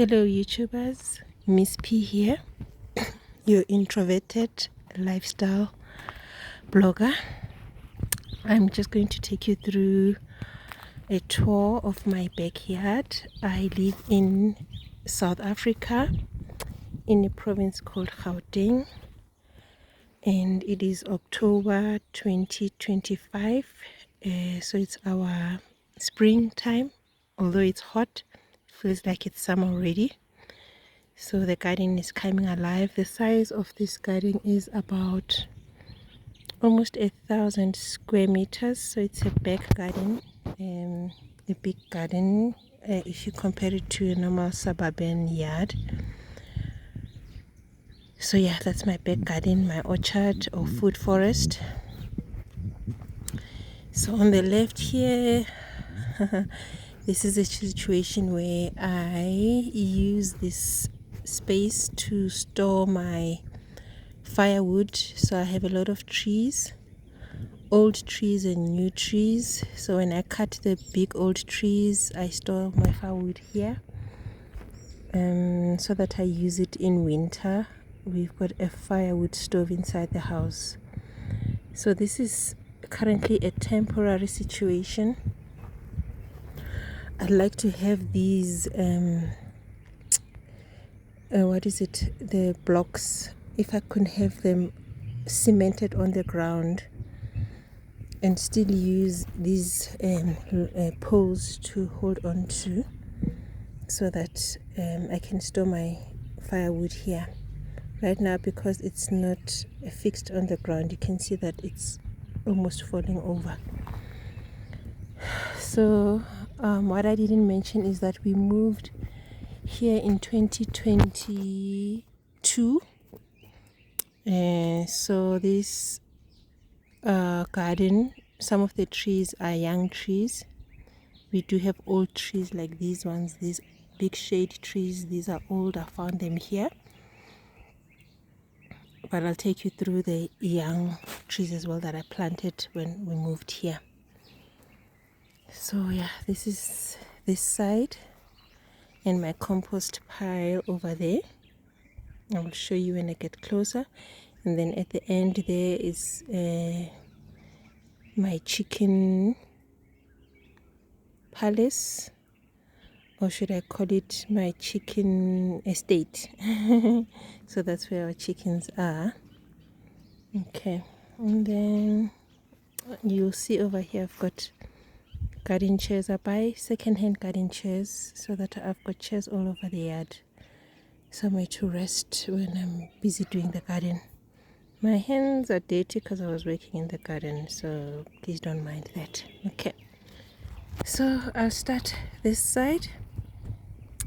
Hello YouTubers, Miss P here, your introverted lifestyle blogger. I'm just going to take you through a tour of my backyard. I live in South Africa in a province called Gauteng, and it is October 2025, so it's our springtime. Although it's hot, it feels like it's summer already. So the garden is coming alive. The size of this garden is about almost 1,000 square meters. So it's a back garden, a big garden if you compare it to a normal suburban yard. So yeah, that's my back garden, my orchard or food forest. So on the left here, this is a situation where I use this space to store my firewood. So I have a lot of trees, old trees and new trees. So when I cut the big old trees, I store my firewood here, so that I use it in winter. We've got a firewood stove inside the house. So this is currently a temporary situation. I'd like to have these the blocks, if I could have them cemented on the ground and still use these poles to hold on to, so that I can store my firewood here. Right now, because it's not fixed on the ground, you can see that it's almost falling over. So what I didn't mention is that we moved here in 2022. So this garden, some of the trees are young trees. We do have old trees like these ones, these big shade trees. These are old. I found them here, but I'll take you through the young trees as well that I planted when we moved here. So yeah, this is this side and my compost pile over there. I will show you when I get closer. And then at the end there is my chicken palace, or should I call it my chicken estate? So that's where our chickens are. Okay, and then you'll see over here I've got garden chairs. I buy second-hand garden chairs so that I've got chairs all over the yard, somewhere to rest when I'm busy doing the garden. My hands are dirty because I was working in the garden, so please don't mind that. Okay, so I'll start this side.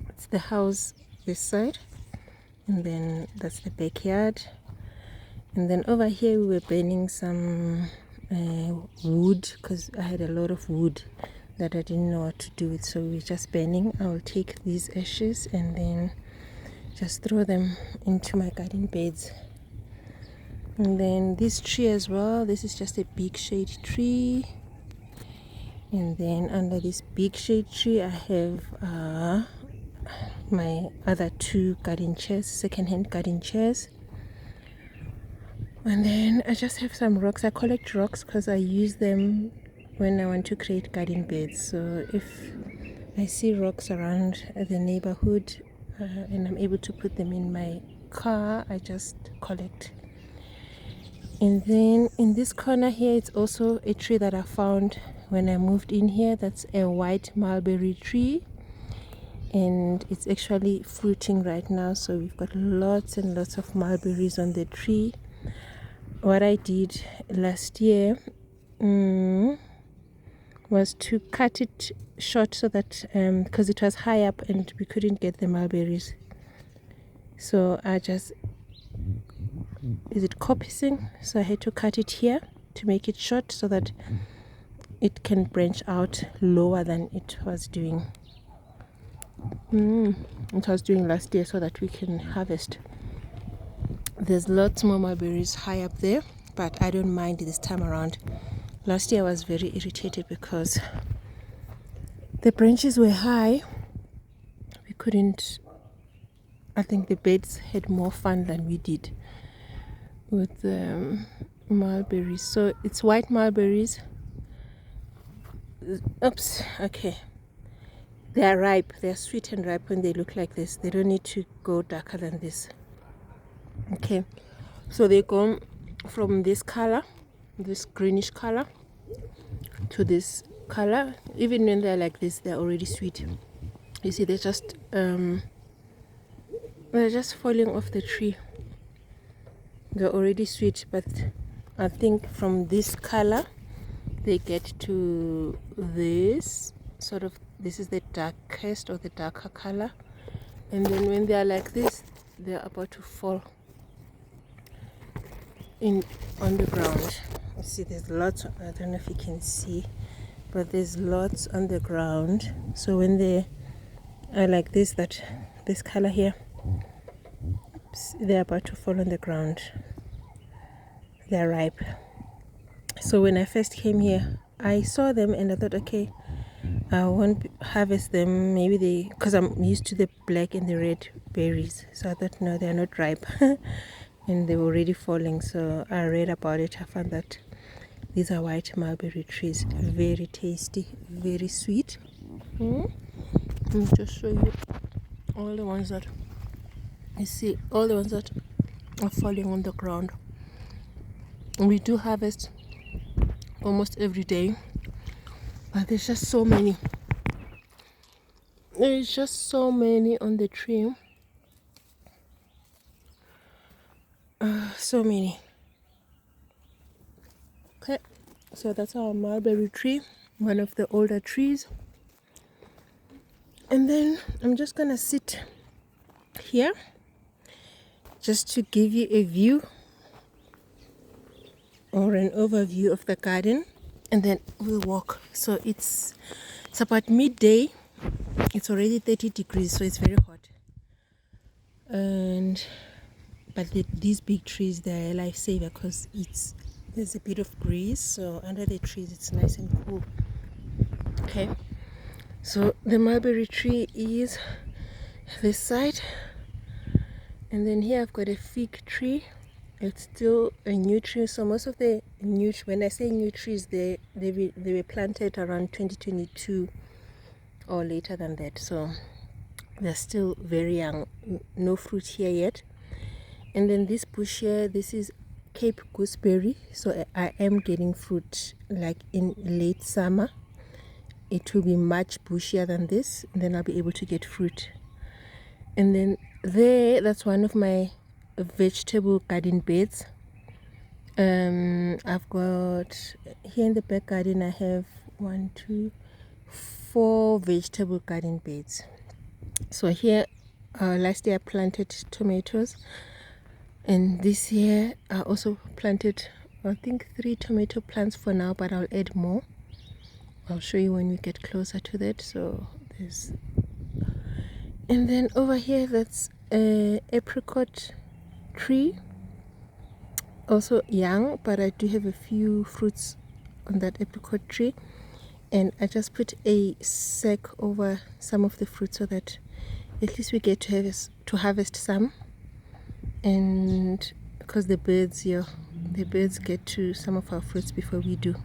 It's the house this side, and then that's the backyard. And then over here we were burning some wood, because I had a lot of wood that I didn't know what to do with, so we're just burning. I'll take these ashes and then just throw them into my garden beds. And then this tree as well, this is just a big shade tree. And then under this big shade tree I have my other two garden chairs, second-hand garden chairs. And then I just have some rocks. I collect rocks because I use them when I want to create garden beds. So if I see rocks around the neighborhood and I'm able to put them in my car, I just collect. And then in this corner here, it's also a tree that I found when I moved in here. That's a white mulberry tree, and it's actually fruiting right now. So we've got lots and lots of mulberries on the tree. What I did last year was to cut it short, so that because it was high up and we couldn't get the mulberries, so I just, is it coppicing? So I had to cut it here to make it short so that it can branch out lower than it was doing. It was doing last year, so that we can harvest. There's lots more mulberries high up there, but I don't mind this time around. Last year I was very irritated because the branches were high. We couldn't I think the birds had more fun than we did with the mulberries. So it's white mulberries. Oops, okay. They are ripe. They are sweet and ripe when they look like this. They don't need to go darker than this. Okay, so they go from this color, this greenish color, to this color. Even when they're like this, they're already sweet. You see, they're just falling off the tree. They're already sweet, but I think from this color they get to this sort of, this is the darkest or the darker color, and then when they are like this, they're about to fall in on the ground. You see, there's lots. I don't know if you can see, but there's lots on the ground. So when they are like this, this color here, they're about to fall on the ground. They're ripe. So when I first came here, I saw them and I thought, okay, I won't harvest them. Maybe they, because I'm used to the black and the red berries. So I thought, no, they're not ripe. And they were already falling. So I read about it. I found that these are white mulberry trees. Very tasty, very sweet. Let me just show you all the ones that you see, all the ones that are falling on the ground. We do harvest almost every day, but there's just so many. There's just so many on the tree. So many. Okay, so that's our mulberry tree, one of the older trees. And then I'm just gonna sit here just to give you a view or an overview of the garden, and then we'll walk. So it's about midday. It's already 30 degrees, so it's very hot. But these big trees, they're a lifesaver because there's a bit of breeze, so under the trees it's nice and cool. Okay, so the mulberry tree is this side, and then here I've got a fig tree. It's still a new tree. So most of the new, when I say new trees, they were planted around 2022 or later than that. So they're still very young. No fruit here yet. And then this bush here, this is Cape gooseberry. So I am getting fruit like in late summer. It will be much bushier than this, and then I'll be able to get fruit. And then that's one of my vegetable garden beds. I've got here in the back garden, I have 4 vegetable garden beds. So here last year I planted tomatoes, and this year I also planted, I think, 3 tomato plants for now, but I'll add more. I'll show you when we get closer to that. So there's, and then over here, that's a apricot tree, also young, but I do have a few fruits on that apricot tree, and I just put a sack over some of the fruit so that at least we get to harvest some. And because the birds get to some of our fruits before we do.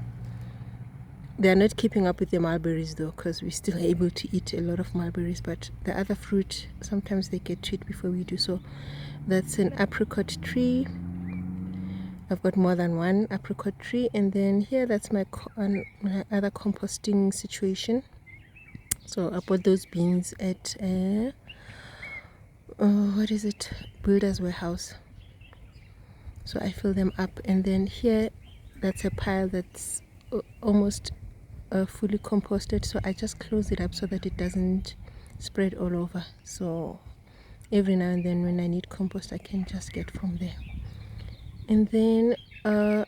They are not keeping up with the mulberries though, because we're still able to eat a lot of mulberries, but the other fruit, sometimes they get to it before we do. So that's an apricot tree. I've got more than one apricot tree. And then here, that's my other composting situation. So I bought those beans at what is it, Builder's Warehouse. So I fill them up, and then here, that's a pile that's almost fully composted. So I just close it up so that it doesn't spread all over. So every now and then when I need compost, I can just get from there. And then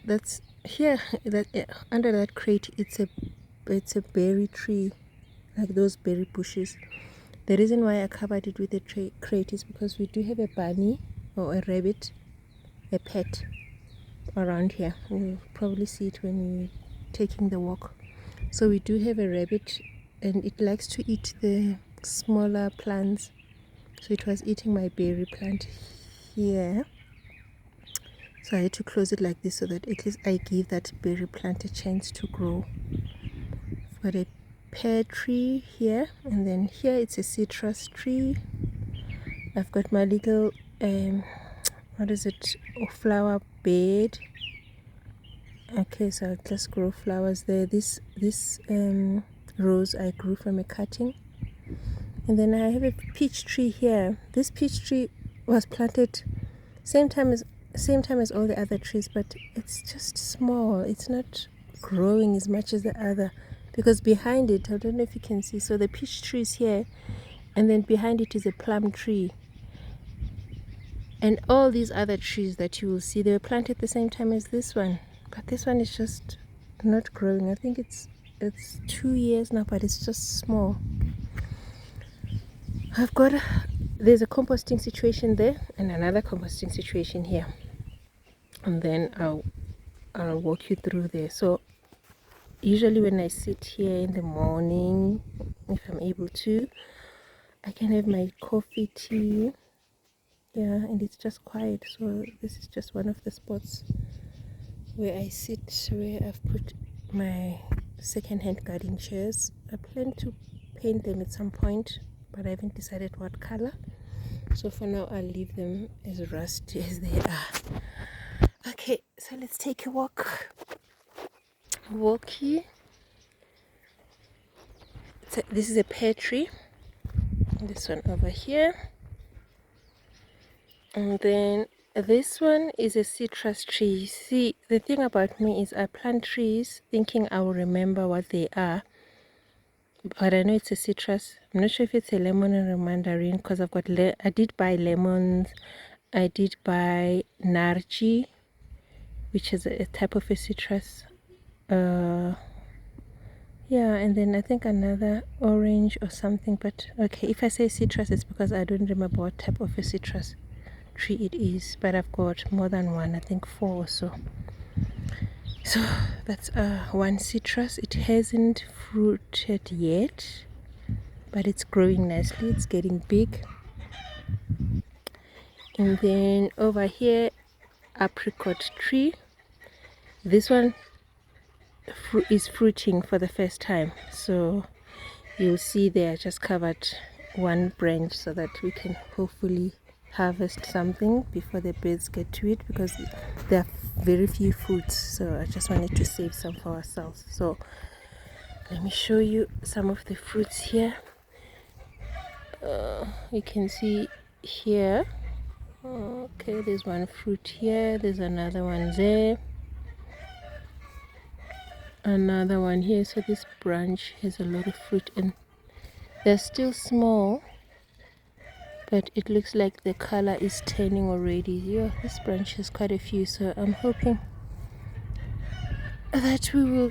that's here, that under that crate, it's a berry tree, like those berry bushes. The reason why I covered it with a crate is because we do have a bunny or a rabbit, a pet, around here. You'll probably see it when we're taking the walk. So we do have a rabbit, and it likes to eat the smaller plants so it was eating my berry plant here. So I had to close it like this so that at least I give that berry plant a chance to grow. I've got a pear tree here, and then here it's a citrus tree. I've got my little what is it, flower bed. Okay, so I'll just grow flowers there. This rose I grew from a cutting. And then I have a peach tree here. This peach tree was planted same time as all the other trees, but it's just small. It's not growing as much as the other, because behind it, I don't know if you can see, so the peach tree is here, and then behind it is a plum tree. And all these other trees that you will see, they were planted at the same time as this one, but this one is just not growing. I think it's 2 years now, but it's just small. There's a composting situation there and another composting situation here, and then I'll walk you through there. So usually when I sit here in the morning, if I'm able to, I can have my coffee, tea, yeah, and it's just quiet. So this is just one of the spots where I sit, where I've put my second-hand garden chairs. I plan to paint them at some point, but I haven't decided what color. So for now, I'll leave them as rusty as they are. Okay, so let's take a walk. Walkie. So this is a pear tree. This one over here. And then this one is a citrus tree. See, the thing about me is I plant trees thinking I will remember what they are. But I know it's a citrus. I'm not sure if it's a lemon or a mandarin, because I've got I did buy lemons. I did buy narji, which is a type of a citrus. Yeah, and then I think another orange or something. But okay, if I say citrus, it's because I don't remember what type of a citrus tree it is. But I've got more than one, I think 4 or so. So that's one citrus. It hasn't fruited yet, but it's growing nicely. It's getting big. And then over here, apricot tree. This one is fruiting for the first time. So you'll see there I just covered one branch so that we can hopefully harvest something before the birds get to it, because there are very few fruits, so I just wanted to save some for ourselves. So let me show you some of the fruits here. You can see here, okay, there's one fruit here, there's another one there, another one here. So this branch has a lot of fruit, and they're still small, but it looks like the color is turning already. Yeah, this branch has quite a few, so I'm hoping that we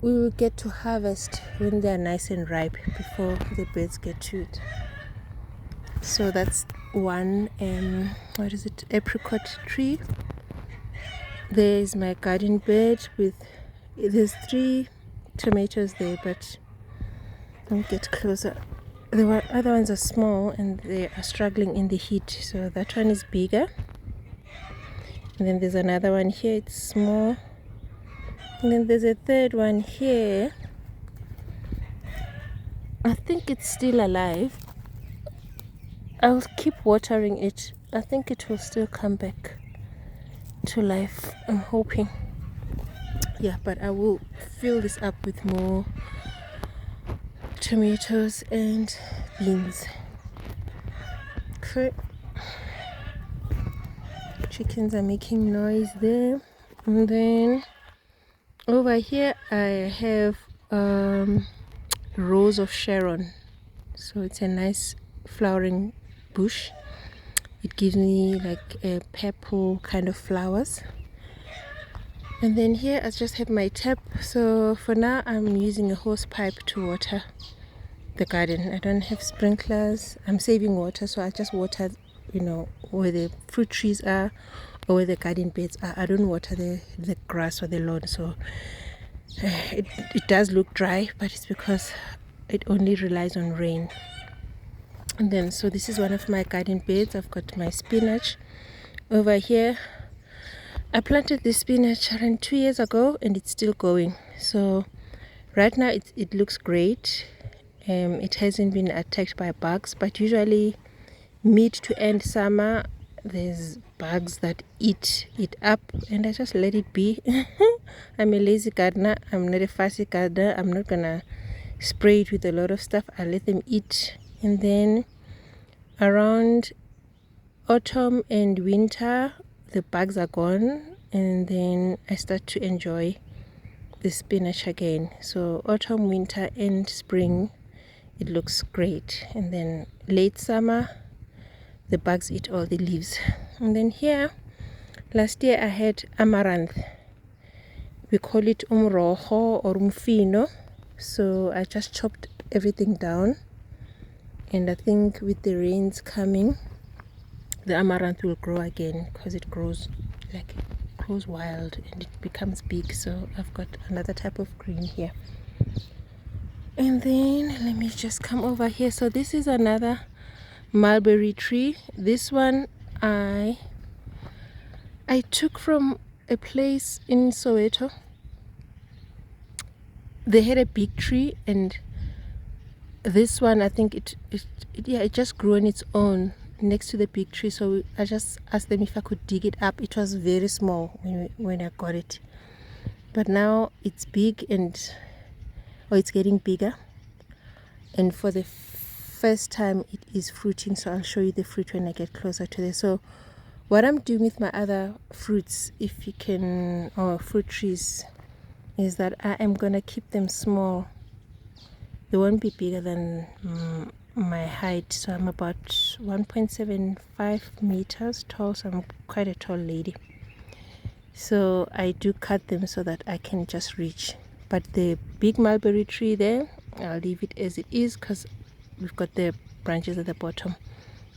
will get to harvest when they're nice and ripe before the birds get to it. So that's one apricot tree. There's my garden bed there's 3 tomatoes there, but let me get closer. The other ones are small and they are struggling in the heat, so that one is bigger. And then there's another one here, it's small. And then there's a third one here. I think it's still alive. I'll keep watering it. I think it will still come back to life, I'm hoping. Yeah, but I will fill this up with more tomatoes and beans. Okay. Chickens are making noise there. And then over here I have Rose of Sharon. So it's a nice flowering bush. It gives me like a purple kind of flowers. And then here I just have my tap. So for now I'm using a hose pipe to water the garden. I don't have sprinklers. I'm saving water, so I just water, where the fruit trees are or where the garden beds are. I don't water the grass or the lawn, so it does look dry, but it's because it only relies on rain. And then, so this is one of my garden beds. I've got my spinach over here. I planted this spinach around 2 years ago and it's still going. So right now it looks great. It hasn't been attacked by bugs, but usually mid to end summer there's bugs that eat it up, and I just let it be. I'm a lazy gardener. I'm not a fussy gardener. I'm not gonna spray it with a lot of stuff. I let them eat. And then around autumn and winter the bugs are gone, and then I start to enjoy the spinach again. So autumn, winter and spring it looks great, and then late summer the bugs eat all the leaves. And then here last year I had amaranth. We call it umroho or umfino. So I just chopped everything down, and I think with the rains coming the amaranth will grow again, because it grows wild and it becomes big. So I've got another type of green here. And then let me just come over here. So this is another mulberry tree. This one I took from a place in Soweto. They had a big tree, and this one I think it just grew on its own next to the big tree. So I just asked them if I could dig it up. It was very small when I got it, but now it's big, and it's getting bigger, and for the first time it is fruiting. So I'll show you the fruit when I get closer to this. So what I'm doing with my other fruits, if you can, or fruit trees, is that I am gonna keep them small. They won't be bigger than my height. So I'm about 1.75 meters tall, so I'm quite a tall lady. So I do cut them so that I can just reach. But the big mulberry tree there, I'll leave it as it is, because we've got the branches at the bottom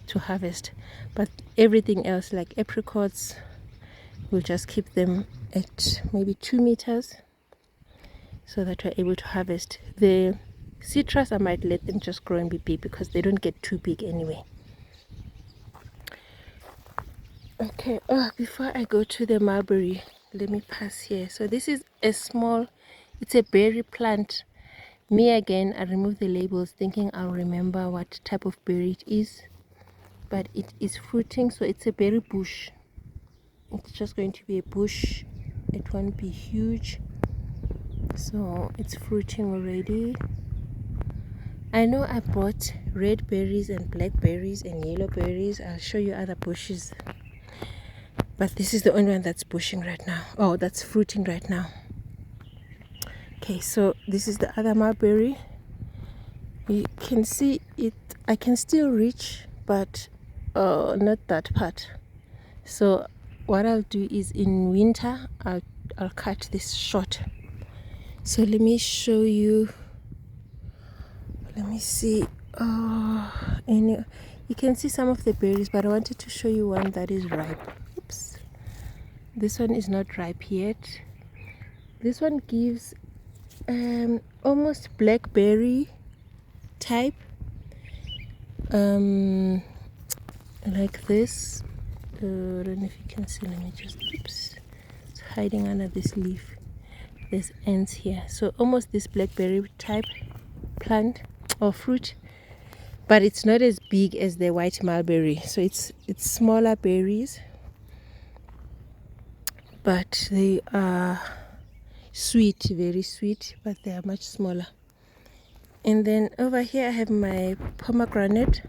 to harvest. But everything else, like apricots, we'll just keep them at maybe 2 meters so that we're able to harvest. The citrus, I might let them just grow and be big, because they don't get too big anyway. Okay, before I go to the mulberry, let me pass here. So this is it's a berry plant. Me again, I removed the labels thinking I'll remember what type of berry it is, but it is fruiting. So it's a berry bush. It's just going to be a bush. It won't be huge. So it's fruiting already. I know I bought red berries and black berries and yellow berries. I'll show you other bushes, but this is the only one that's bushing right now. That's fruiting right now. Okay, so this is the other mulberry. You can see it. I can still reach, but not that part. So what I'll do is in winter I'll cut this short. So let me show you. Let me see. And you can see some of the berries, but I wanted to show you one that is ripe. Oops, this one is not ripe yet. This one gives almost blackberry type, like this. I don't know if you can see. Let me just, oops, it's hiding under this leaf. There's ants here. So almost this blackberry type plant or fruit, but it's not as big as the white mulberry. So it's smaller berries, but they are sweet, very sweet, but they are much smaller. And then over here I have my pomegranate.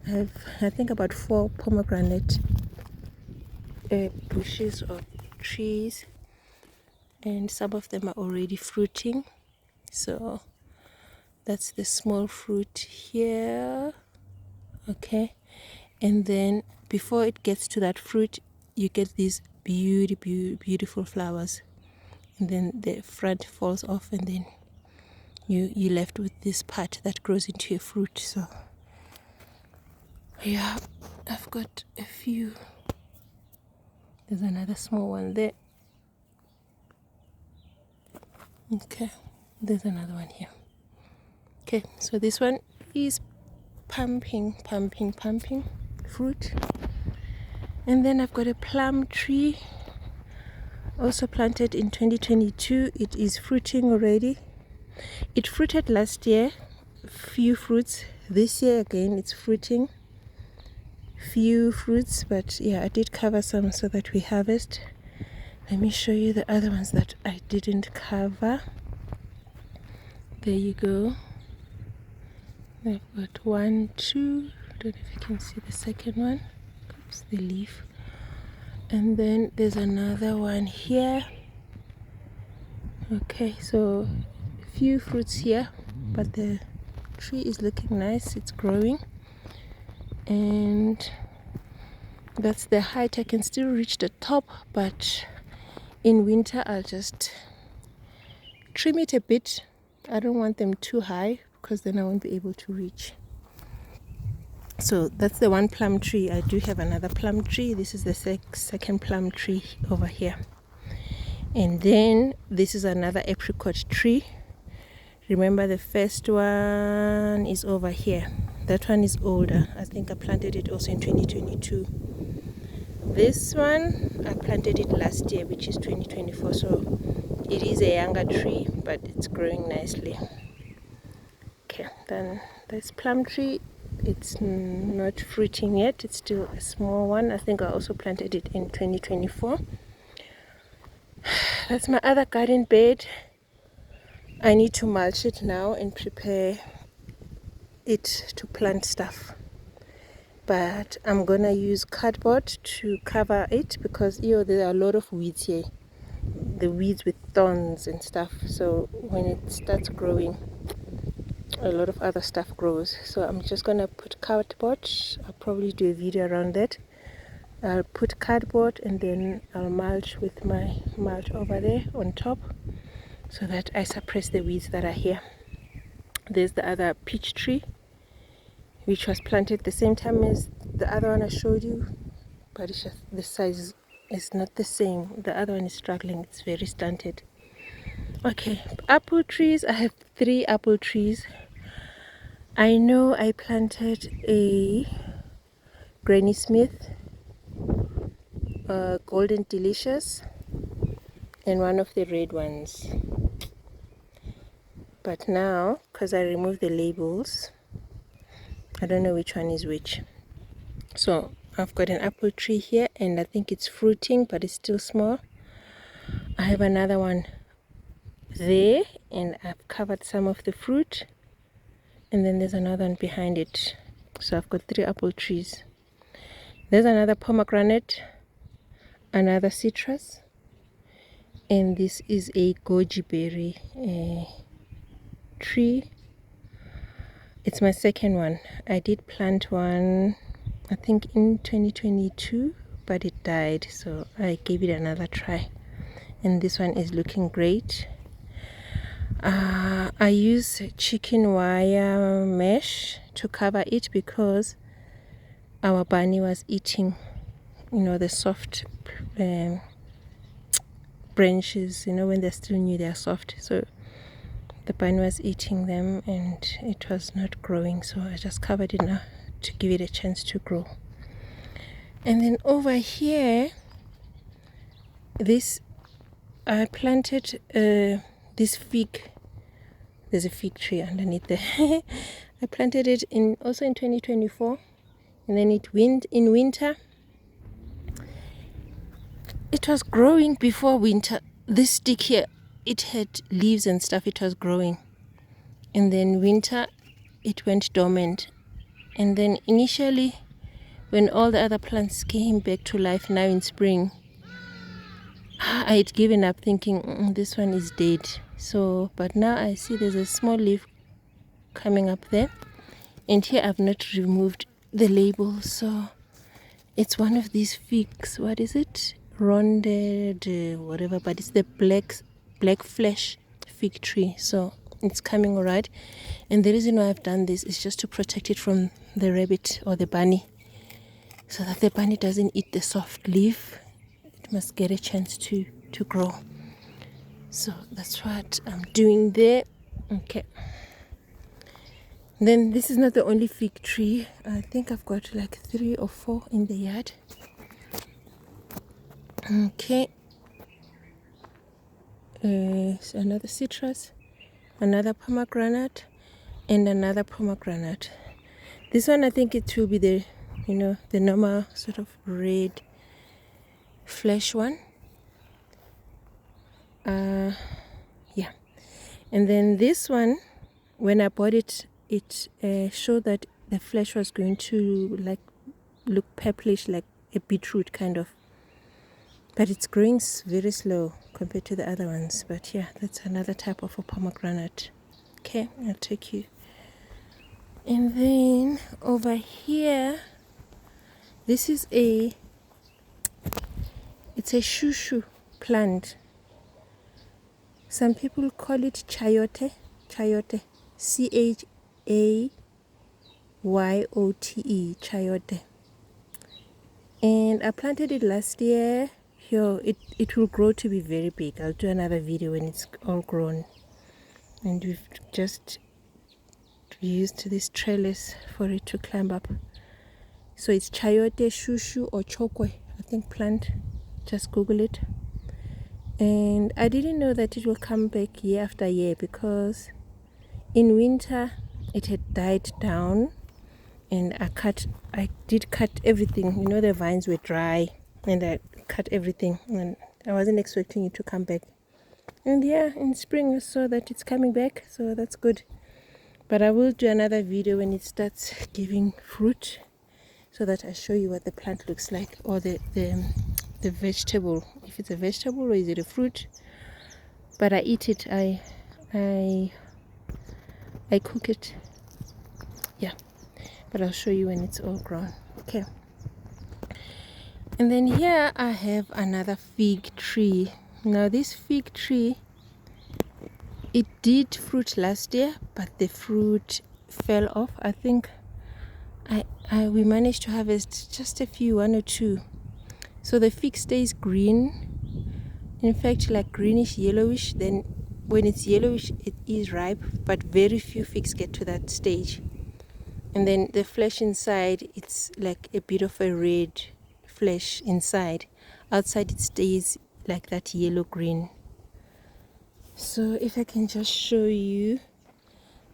I have, I think, about 4 pomegranate bushes or trees, and some of them are already fruiting. So that's the small fruit here. Okay, and then before it gets to that fruit, you get these beautiful flowers, and then the front falls off, and then you're left with this part that grows into a fruit. So yeah, I've got a few. There's another small one there. Okay, there's another one here. Okay, so this one is pumping fruit. And then I've got a plum tree, also planted in 2022. It is fruiting already. It fruited last year, few fruits. This year again it's fruiting, few fruits, but yeah, I did cover some so that we harvest. Let me show you the other ones that I didn't cover. There you go. I've got 1, 2, don't know if you can see the second one. Oops, the leaf. And then there's another one here. Okay, so a few fruits here, but the tree is looking nice, it's growing. And that's the height. I can still reach the top, but in winter I'll just trim it a bit. I don't want them too high because then I won't be able to reach. So that's the one plum tree. I do have another plum tree. This is the second plum tree over here. And then this is another apricot tree. Remember, the first one is over here. That one is older. I think I planted it also in 2022. This one I planted it last year, which is 2024. So it is a younger tree, but it's growing nicely. Okay, then this plum tree, it's not fruiting yet. It's still a small one. I think I also planted it in 2024. That's my other garden bed. I need to mulch it now and prepare it to plant stuff. But I'm gonna use cardboard to cover it because there are a lot of weeds here. The weeds with thorns and stuff. So when it starts growing, a lot of other stuff grows. So I'm just gonna put cardboard. I'll probably do a video around that. I'll put cardboard and then I'll mulch with my mulch over there on top so that I suppress the weeds that are here. There's the other peach tree, which was planted the same time as the other one I showed you, but it's just the size is not the same. The other one is struggling, it's very stunted. Okay, apple trees. I have 3 apple trees. I know I planted a Granny Smith, Golden Delicious, and one of the red ones. But now, because I removed the labels, I don't know which one is which. So I've got an apple tree here, and I think it's fruiting, but it's still small. I have another one there, and I've covered some of the fruit. And then there's another one behind it. So I've got 3 apple trees. There's another pomegranate, another citrus, and this is a goji berry tree. It's my second one. I did plant one, I think in 2022, but it died, so I gave it another try. And this one is looking great. I use chicken wire mesh to cover it because our bunny was eating, the soft branches. When they're still new, they're soft. So the bunny was eating them and it was not growing. So I just covered it now to give it a chance to grow. And then over here, I planted this fig. There's a fig tree underneath there. I planted it also in 2024, and then in winter. It was growing before winter. This stick here, it had leaves and stuff. It was growing, and then winter, it went dormant. And then initially, when all the other plants came back to life now in spring, I had given up thinking this one is dead. So, but now I see there's a small leaf coming up there, and here I've not removed the label. So it's one of these figs. What is it? Rounded, whatever. But it's the black flesh fig tree. So it's coming all right. And the reason why I've done this is just to protect it from the rabbit or the bunny, so that the bunny doesn't eat the soft leaf. It must get a chance to grow. So that's what I'm doing there. Okay. Then this is not the only fig tree. I think I've got like 3 or 4 in the yard. Okay. So another citrus, another pomegranate, and another pomegranate. This one, I think it will be the, the normal sort of red flesh one. Yeah. And then this one, when I bought it, it showed that the flesh was going to like look purplish, like a beetroot kind of. But it's growing very slow compared to the other ones. But yeah, that's another type of a pomegranate. Okay, I'll take you. And then over here, this is it's a shushu plant. Some people call it chayote, chayote, chayote. And I planted it last year. Here, it will grow to be very big. I'll do another video when it's all grown. And we've just used this trellis for it to climb up. So it's chayote, shushu, or chokwe, I think plant. Just Google it. And I didn't know that it will come back year after year, because in winter it had died down, and I did cut everything. The vines were dry, and I cut everything, and I wasn't expecting it to come back. And yeah, in spring I saw that it's coming back, so that's good. But I will do another video when it starts giving fruit, so that I show you what the plant looks like, or the vegetable, if it's a vegetable or is it a fruit. But I eat it. I cook it. Yeah, but I'll show you when it's all grown. Okay. And then here I have another fig tree. Now this fig tree, it did fruit last year, but the fruit fell off. I think we managed to harvest just a few, 1 or 2. So the fig stays green, in fact like greenish yellowish. Then when it's yellowish it is ripe, but very few figs get to that stage. And then the flesh inside, it's like a bit of a red flesh inside. Outside it stays like that yellow green. So if I can just show you,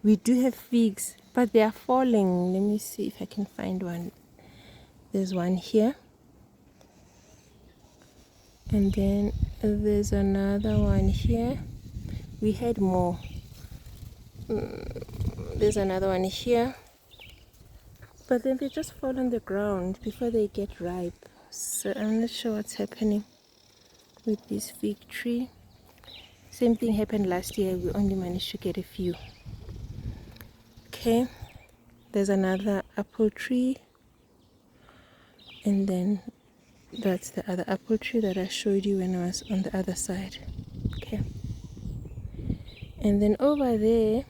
we do have figs, but they are falling. Let me see if I can find one. There's one here, and then there's another one here. We had more. There's another one here, but then they just fall on the ground before they get ripe. So I'm not sure what's happening with this fig tree. Same thing happened last year. We only managed to get a few. Okay, there's another apple tree, and then that's the other apple tree that I showed you when I was on the other side. Okay, and then over there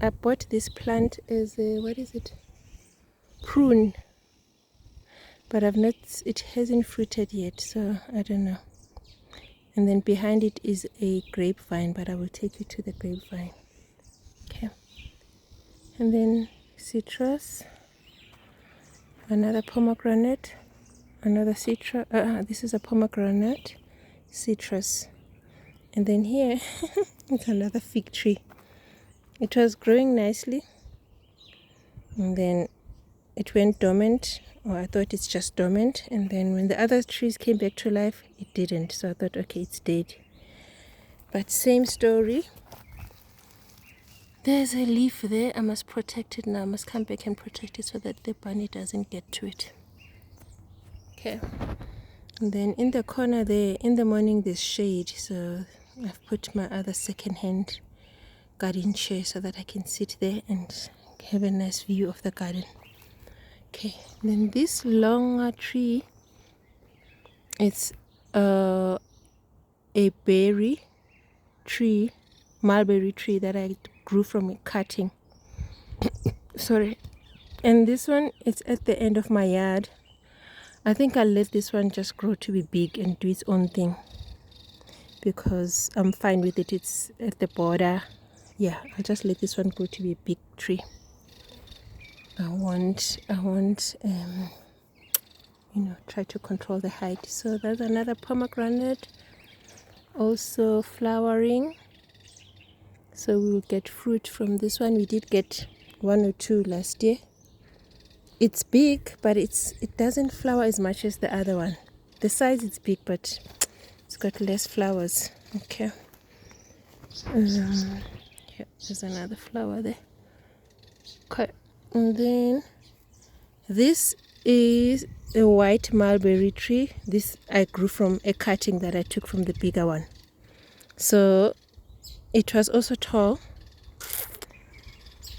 I bought this plant as a, what is it, prune, but it hasn't fruited yet, so I don't know. And then behind it is a grapevine, but I will take you to the grapevine. Okay, and then citrus, another pomegranate, another citrus. This is a pomegranate, citrus. And then here it's another fig tree. It was growing nicely, and then it went dormant, or I thought it's just dormant. And then when the other trees came back to life, it didn't. So I thought, okay, it's dead. But same story. There's a leaf there. I must protect it now. I must come back and protect it so that the bunny doesn't get to it. Okay. And then in the corner there, in the morning there's shade, so I've put my other second-hand garden chair so that I can sit there and have a nice view of the garden. Okay, then this longer tree, it's a berry tree, mulberry tree that I grew from cutting. Sorry. And this one, it's at the end of my yard. I think I'll let this one just grow to be big and do its own thing, because I'm fine with it. It's at the border. Yeah, I'll just let this one grow to be a big tree. I won't try to control the height. So there's another pomegranate also flowering, so we will get fruit from this one. We did get 1 or 2 last year. It's big, but it doesn't flower as much as the other one. The size is big, but it's got less flowers. Okay. Yeah, there's another flower there. Okay, and then this is a white mulberry tree. This I grew from a cutting that I took from the bigger one. So it was also tall,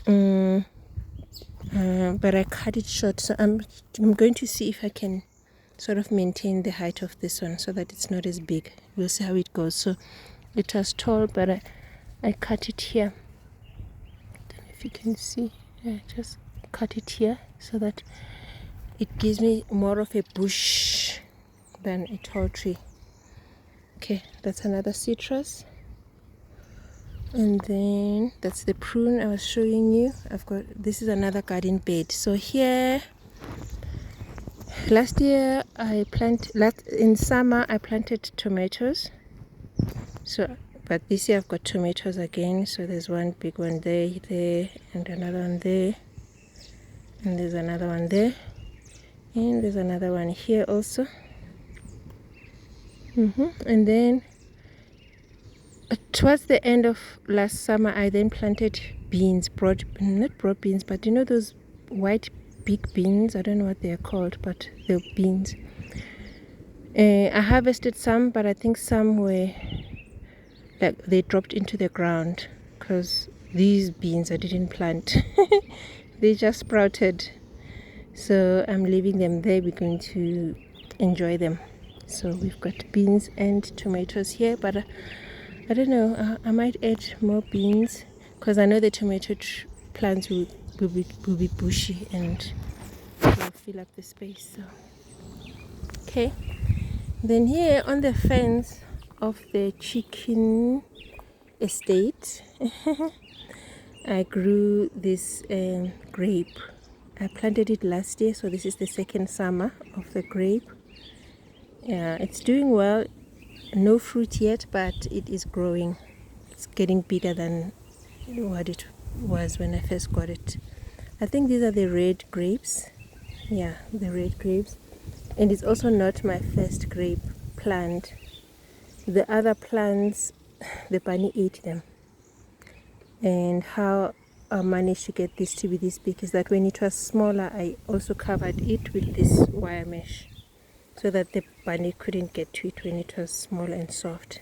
but I cut it short. So I'm going to see if I can sort of maintain the height of this one so that it's not as big. We'll see how it goes. So it was tall, but I cut it here. I don't know if you can see. I just cut it here so that it gives me more of a bush than a tall tree. Okay, that's another citrus. And then that's the prune I was showing you. This is another garden bed. So here, last year in summer I planted tomatoes. But this year I've got tomatoes again. So there's one big one there, and another one there, and there's another one there, and there's another one here also. And then towards the end of last summer, I then planted beans, not broad beans, but those white big beans. I don't know what they are called, but they're beans. I harvested some, but I think some were like they dropped into the ground because these beans I didn't plant. They just sprouted. So I'm leaving them there. We're going to enjoy them. So we've got beans and tomatoes here, but I don't know, I might add more beans because I know the tomato plants will be bushy and will fill up the space. So okay, then here on the fence of the chicken estate I grew this grape. I planted it last year, so this is the second summer of the grape. Yeah, it's doing well. No fruit yet, but it is growing. It's getting bigger than what it was when I first got it. I think these are the red grapes. Yeah, the red grapes. And it's also not my first grape plant. The other plants, the bunny ate them. And how I managed to get this to be this big is that when it was smaller, I also covered it with this wire mesh so that the bunny couldn't get to it when it was small and soft.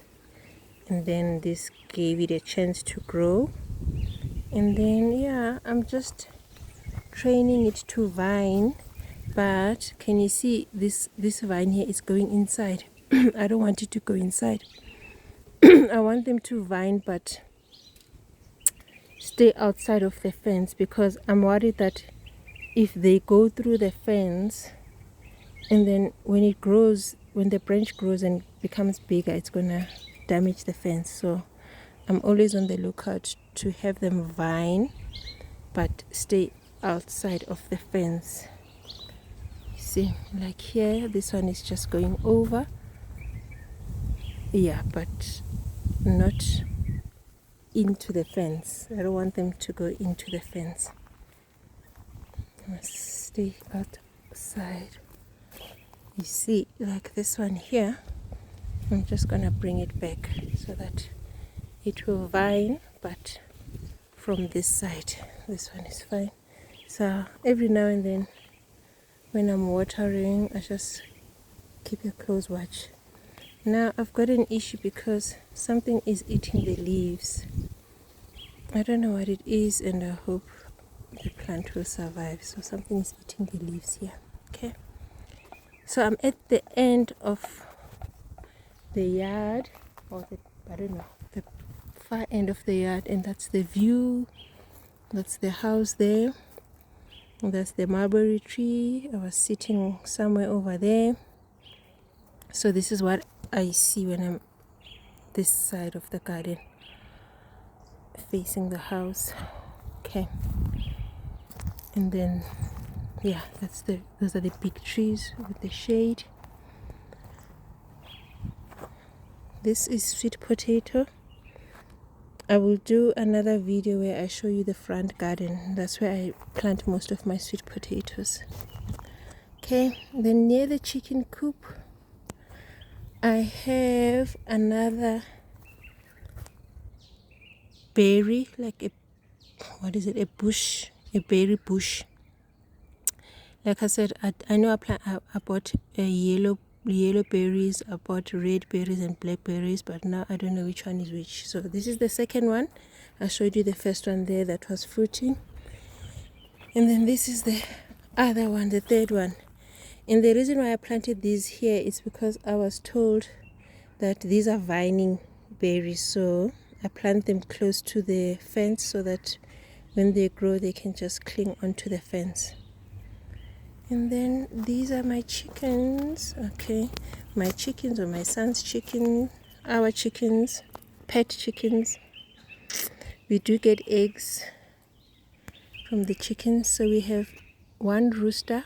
And then this gave it a chance to grow. And then yeah, I'm just training it to vine. But can you see this vine here is going inside? I don't want it to go inside. I want them to vine but stay outside of the fence, because I'm worried that if they go through the fence and then when the branch grows and becomes bigger, it's gonna damage the fence. So I'm always on the lookout to have them vine but stay outside of the fence. You see, like here, this one is just going over, yeah, but not into the fence. I don't want them to go into the fence. I must stay outside. You see, like this one here, I'm just gonna bring it back so that it will vine, but from this side. This one is fine. So every now and then when I'm watering, I just keep a close watch. Now I've got an issue because something is eating the leaves. I don't know what it is, and I hope the plant will survive. So something is eating the leaves here. Okay, so I'm at the end of the yard, or the far end of the yard, and that's the view. That's the house there. That's the mulberry tree. I was sitting somewhere over there. So this is what I see when I'm this side of the garden, facing the house. Okay. And then yeah, those are the big trees with the shade. This is sweet potato. I will do another video where I show you the front garden. That's where I plant most of my sweet potatoes. Okay, then near the chicken coop I have another berry, like a bush, a berry bush. Like I said, I know I bought yellow berries, I bought red berries and blackberries, but now I don't know which one is which. So this is the second one. I showed you the first one there that was fruiting, and then this is the other one, the third one. And the reason why I planted these here is because I was told that these are vining berries, so I plant them close to the fence so that when they grow they can just cling onto the fence. And then these are my chickens. Okay, my chickens, or my son's chicken, our chickens, pet chickens. We do get eggs from the chickens, so we have one rooster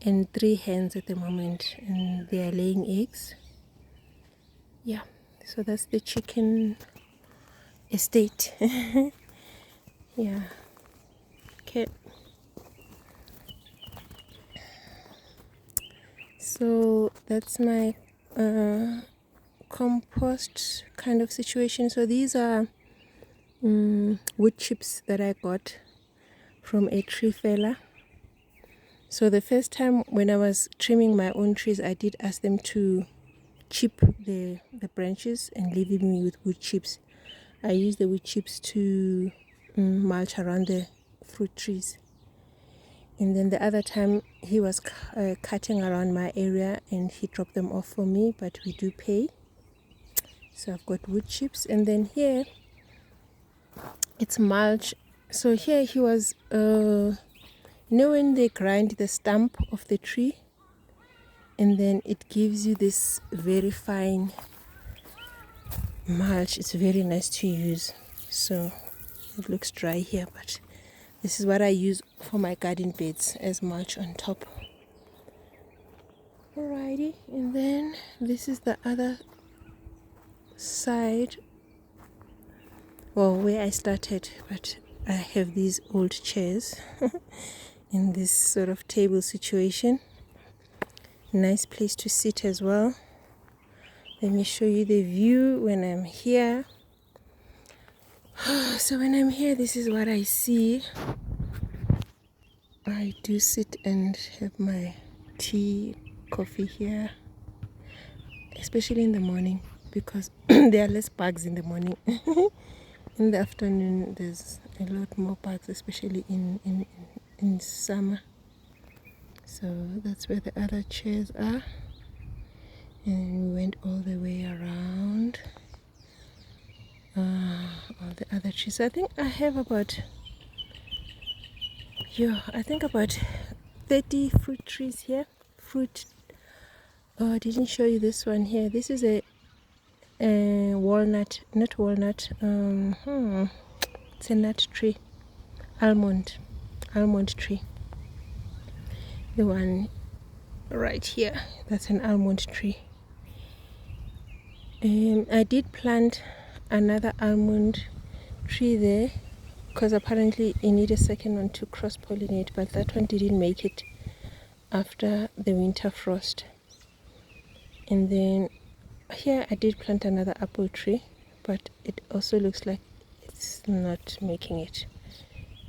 and 3 hens at the moment, and they are laying eggs. Yeah, so that's the chicken estate. Yeah. Okay, so that's my compost kind of situation. So these are wood chips that I got from a tree fella. So the first time when I was trimming my own trees, I did ask them to chip the branches and leave me with wood chips. I use the wood chips to mulch around the fruit trees. And then the other time he was cutting around my area and he dropped them off for me, but we do pay. So I've got wood chips, and then here it's mulch. So here he was when they grind the stump of the tree and then it gives you this very fine mulch. It's very nice to use. So it looks dry here, but this is what I use for my garden beds as mulch on top. Alrighty, and then this is the other side, well, where I started, but I have these old chairs in this sort of table situation. Nice place to sit as well. Let me show you the view when I'm here. So when I'm here, this is what I see. I do sit and have my tea, coffee here, especially in the morning, because there are less bugs in the morning. In the afternoon there's a lot more bugs, especially in summer. So that's where the other chairs are, and we went all the way around all the other trees. So I think I have about 30 fruit trees here. Oh, I didn't show you this one here. This is a walnut, not walnut, it's a nut tree, almond tree. The one right here, that's an almond tree. I did plant another almond tree there because apparently you need a second one to cross-pollinate, but that one didn't make it after the winter frost. And then here I did plant another apple tree, but it also looks like it's not making it.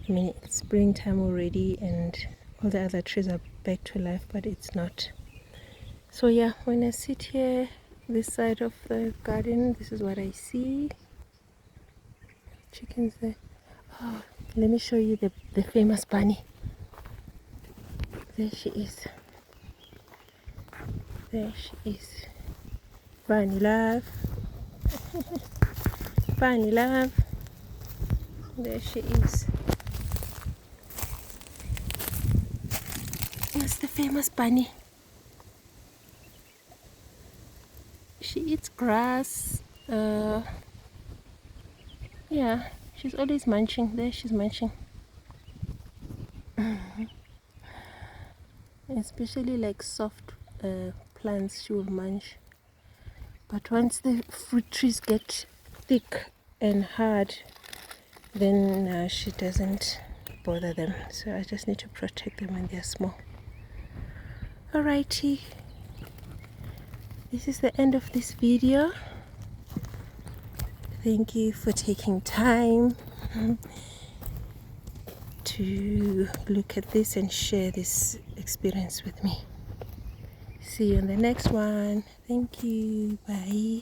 I mean, it's springtime already and all the other trees are back to life, but it's not. So yeah, when I sit here this side of the garden, this is what I see. Chickens there. Oh, let me show you the famous bunny. There she is. There she is. Bunny love. Bunny love. There she is. That's the famous bunny. She eats grass. Yeah, she's always munching. There she's munching. Especially like soft plants she will munch, but once the fruit trees get thick and hard, then she doesn't bother them. So I just need to protect them when they're small. Alrighty, this is the end of this video. Thank you for taking time to look at this and share this experience with me. See you in the next one. Thank you. Bye.